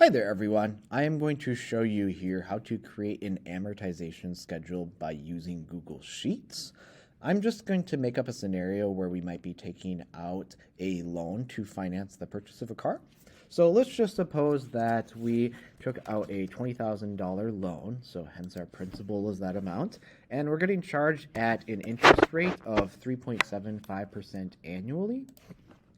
Hi there everyone. I am going to show you here how to create an amortization schedule by using Google Sheets. I'm just going to make up a scenario where we might be taking out a loan to finance the purchase of a car. So let's just suppose that we took out a $20,000 loan, so hence our principal is that amount, and we're getting charged at an interest rate of 3.75% annually.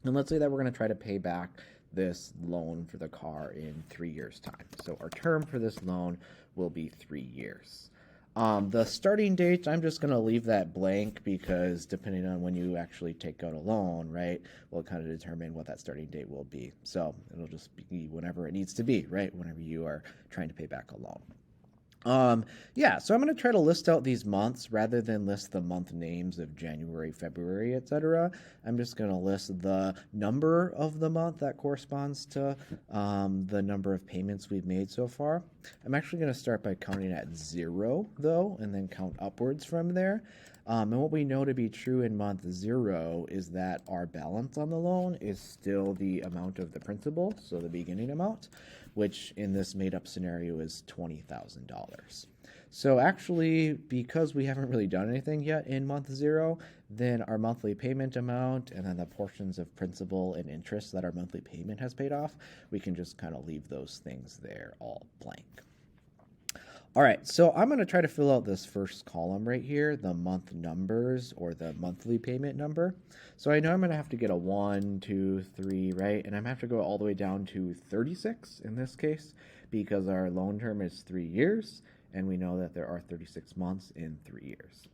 And let's say that we're going to try to pay back this loan for the car in 3 years' time. So our term for this loan will be 3 years. The starting date, I'm just going to leave that blank because depending on when you actually take out a loan, right, will kind of determine what that starting date will be. So it'll just be whenever it needs to be, right, whenever you are trying to pay back a loan. So I'm going to try to list out these months rather than list the month names of January, February, etc. I'm just going to list the number of the month that corresponds to the number of payments we've made so far. I'm actually going to start by counting at 0, though, and then count upwards from there. And what we know to be true in month 0 is that our balance on the loan is still the amount of the principal, so the beginning amount, which in this made-up scenario is $20,000. So actually, because we haven't really done anything yet in month 0, then our monthly payment amount and then the portions of principal and interest that our monthly payment has paid off, we can just kind of leave those things there all blank. All right, so I'm going to try to fill out this first column right here, the month numbers or the monthly payment number. So I know I'm going to have to get a 1, 2, 3, right? And I'm going to have to go all the way down to 36 in this case because our loan term is 3 years, and we know that there are 36 months in 3 years.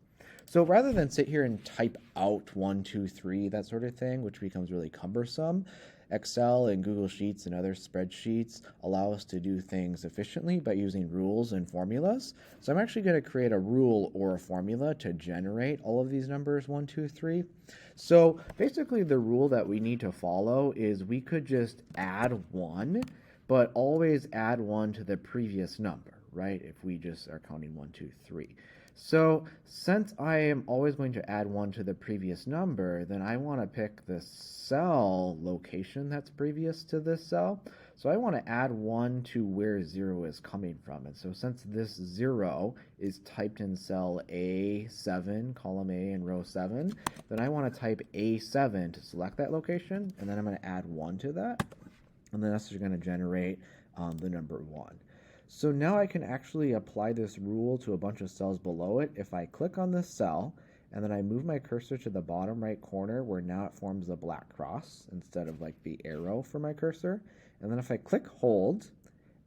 So rather than sit here and type out 1, 2, 3, that sort of thing, which becomes really cumbersome, Excel and Google Sheets and other spreadsheets allow us to do things efficiently by using rules and formulas. So I'm actually going to create a rule or a formula to generate all of these numbers, 1, 2, 3. So basically the rule that we need to follow is we could just add 1, but always add 1 to the previous number, right? If we just are counting 1, 2, 3. So since I am always going to add 1 to the previous number, then I want to pick the cell location that's previous to this cell. So I want to add 1 to where 0 is coming from. And so since this 0 is typed in cell A7, column A in row 7, then I want to type A7 to select that location, and then I'm going to add 1 to that. And then that's just going to generate the number 1. So now I can actually apply this rule to a bunch of cells below it. If I click on this cell and then I move my cursor to the bottom right corner where now it forms a black cross instead of like the arrow for my cursor. And then if I click hold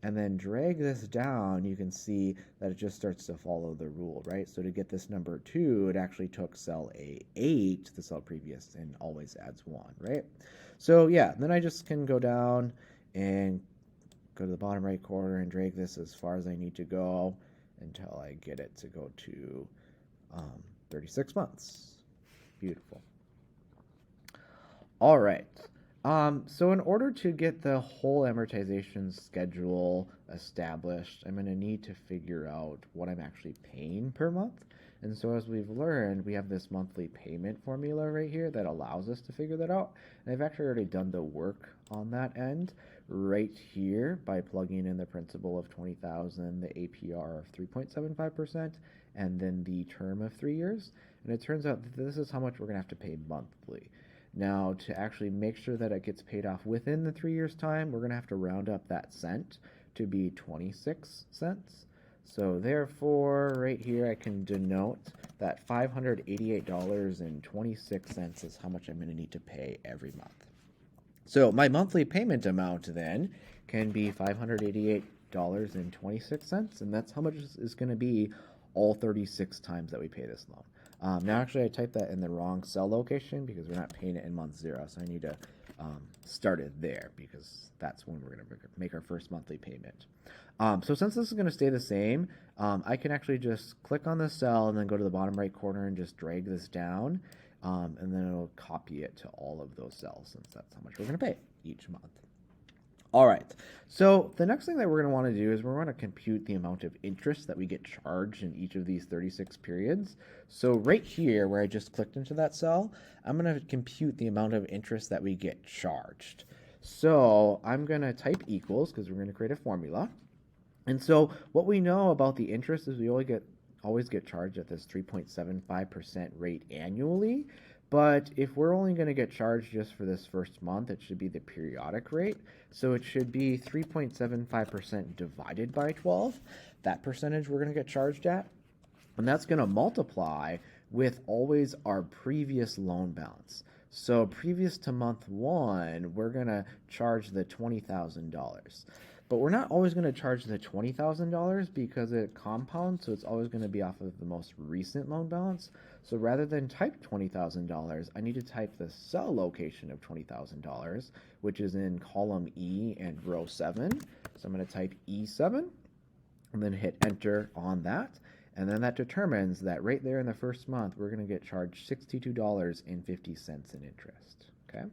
and then drag this down, you can see that it just starts to follow the rule, right? So to get this number 2, it actually took cell A8, the cell previous, and always adds 1, right? So yeah, then I just can go down and go to the bottom right corner and drag this as far as I need to go until I get it to go to 36 months. Beautiful. All right. So in order to get the whole amortization schedule established, I'm going to need to figure out what I'm actually paying per month. And so as we've learned, we have this monthly payment formula right here that allows us to figure that out. And I've actually already done the work on that end right here by plugging in the principal of $20,000, the APR of 3.75%, and then the term of 3 years. And it turns out that this is how much we're going to have to pay monthly. Now, to actually make sure that it gets paid off within the 3 years' time, we're going to have to round up that cent to be 26 cents. So therefore, right here, I can denote that $588.26 is how much I'm going to need to pay every month. So my monthly payment amount then can be $588.26, and that's how much is going to be all 36 times that we pay this loan. Now, actually, I typed that in the wrong cell location because we're not paying it in month 0, so I need to start it there because that's when we're going to make our first monthly payment. So since this is going to stay the same, I can actually just click on the cell and then go to the bottom right corner and just drag this down, and then it'll copy it to all of those cells since that's how much we're going to pay each month. All right, so the next thing that we're going to want to do is we're going to compute the amount of interest that we get charged in each of these 36 periods. So right here, where I just clicked into that cell, I'm going to compute the amount of interest that we get charged. So I'm going to type equals because we're going to create a formula. And so what we know about the interest is we always get charged at this 3.75% rate annually. But if we're only going to get charged just for this first month, it should be the periodic rate. So it should be 3.75% divided by 12. That percentage we're going to get charged at. And that's going to multiply with always our previous loan balance. So previous to month one, we're going to charge the $20,000. But we're not always going to charge the $20,000 because it compounds, so it's always going to be off of the most recent loan balance. So rather than type $20,000, I need to type the cell location of $20,000, which is in column E and row 7. So I'm going to type E7 and then hit enter on that. And then that determines that right there in the first month, we're going to get charged $62.50 in interest. Okay.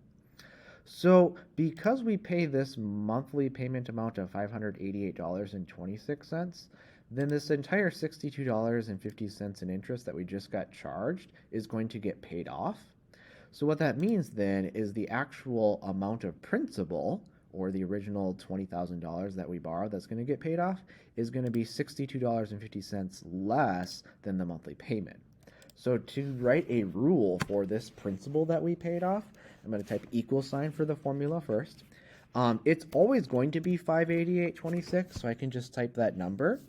So because we pay this monthly payment amount of $588.26, then this entire $62.50 in interest that we just got charged is going to get paid off. So what that means then is the actual amount of principal, or the original $20,000 that we borrowed that's going to get paid off, is going to be $62.50 less than the monthly payment. So to write a rule for this principal that we paid off, I'm going to type equal sign for the formula first. It's always going to be $588.26, so I can just type that number.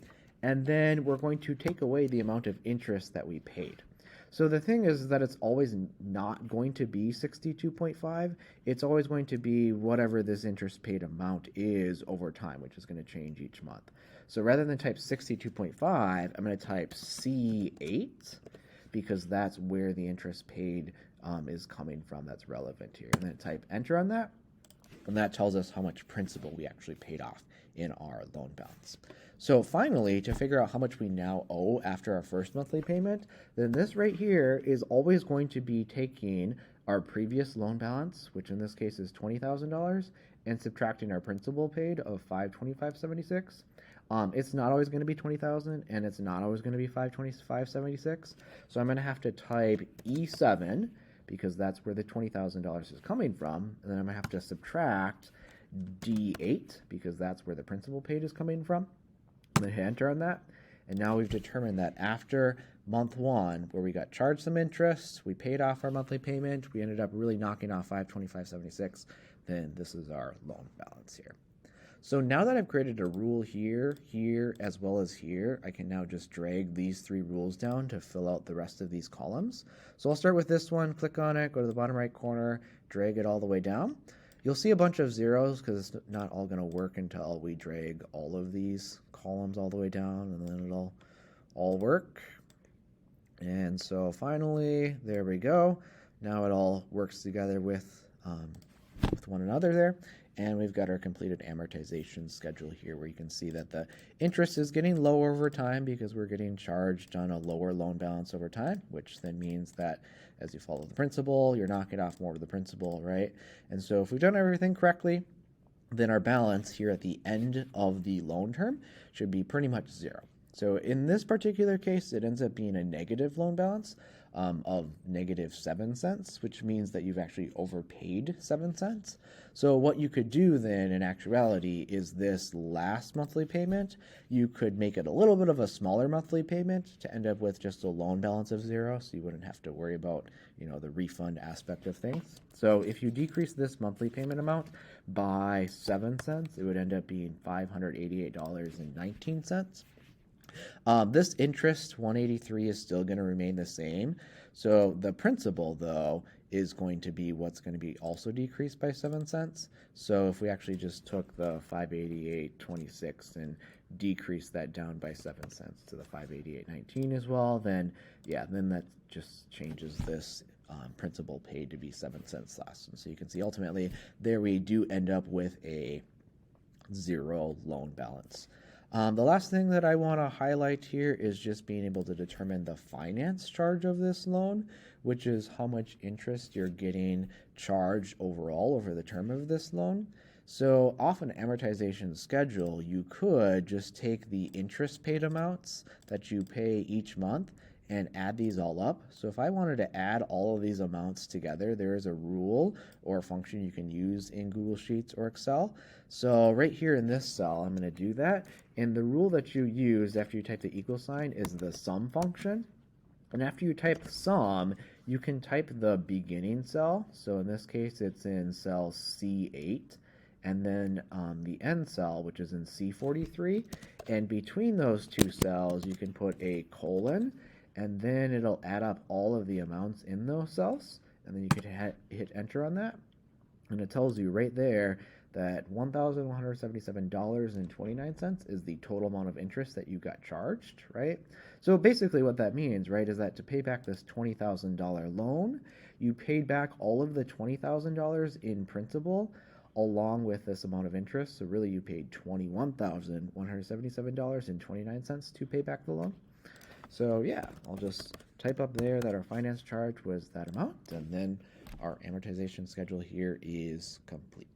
And then we're going to take away the amount of interest that we paid. So the thing is that it's always not going to be 62.5. It's always going to be whatever this interest paid amount is over time, which is going to change each month. So rather than type 62.5, I'm going to type C8 because that's where the interest paid is coming from. That's relevant here. And then type enter on that. And that tells us how much principal we actually paid off in our loan balance. So finally, to figure out how much we now owe after our first monthly payment, then this right here is always going to be taking our previous loan balance, which in this case is $20,000, and subtracting our principal paid of $525.76. It's not always going to be $20,000, and it's not always going to be $525.76. So I'm going to have to type E7 because that's where the $20,000 is coming from, and then I'm going to have to subtract D8 because that's where the principal paid is coming from. I'm going to hit enter on that, and now we've determined that after month one, where we got charged some interest, we paid off our monthly payment, we ended up really knocking off $525.76, then this is our loan balance here. So now that I've created a rule here, here, as well as here, I can now just drag these three rules down to fill out the rest of these columns. So I'll start with this one, click on it, go to the bottom right corner, drag it all the way down. You'll see a bunch of zeros because it's not all going to work until we drag all of these columns all the way down, and then it'll all work. And so finally, there we go. Now it all works together with one another there. And we've got our completed amortization schedule here where you can see that the interest is getting lower over time because we're getting charged on a lower loan balance over time, which then means that as you follow the principal, you're knocking off more of the principal, right? And so if we've done everything correctly, then our balance here at the end of the loan term should be pretty much zero. So in this particular case, it ends up being a negative loan balance of negative 7 cents, which means that you've actually overpaid 7 cents. So what you could do then in actuality is this last monthly payment, you could make it a little bit of a smaller monthly payment to end up with just a loan balance of zero, so you wouldn't have to worry about, the refund aspect of things. So if you decrease this monthly payment amount by 7 cents, it would end up being $588.19. This interest, 183, is still going to remain the same. So the principal, though, is going to be what's going to be also decreased by 7 cents. So if we actually just took the 588.26 and decreased that down by 7 cents to the 588.19 as well, then that just changes this principal paid to be 7 cents less. And so you can see ultimately there we do end up with a zero loan balance. The last thing that I want to highlight here is just being able to determine the finance charge of this loan, which is how much interest you're getting charged overall over the term of this loan. So off an amortization schedule, you could just take the interest paid amounts that you pay each month and add these all up. So if I wanted to add all of these amounts together, there is a rule or a function you can use in Google Sheets or Excel. So right here in this cell, I'm going to do that. And the rule that you use after you type the equal sign is the sum function. And after you type sum, you can type the beginning cell. So in this case, it's in cell C8. And then the end cell, which is in C43. And between those two cells, you can put a colon, and then it'll add up all of the amounts in those cells. And then you can hit enter on that. And it tells you right there that $1,177.29 is the total amount of interest that you got charged, right? So basically what that means, right, is that to pay back this $20,000 loan, you paid back all of the $20,000 in principal along with this amount of interest. So really you paid $21,177.29 to pay back the loan. So yeah, I'll just type up there that our finance charge was that amount, and then our amortization schedule here is complete.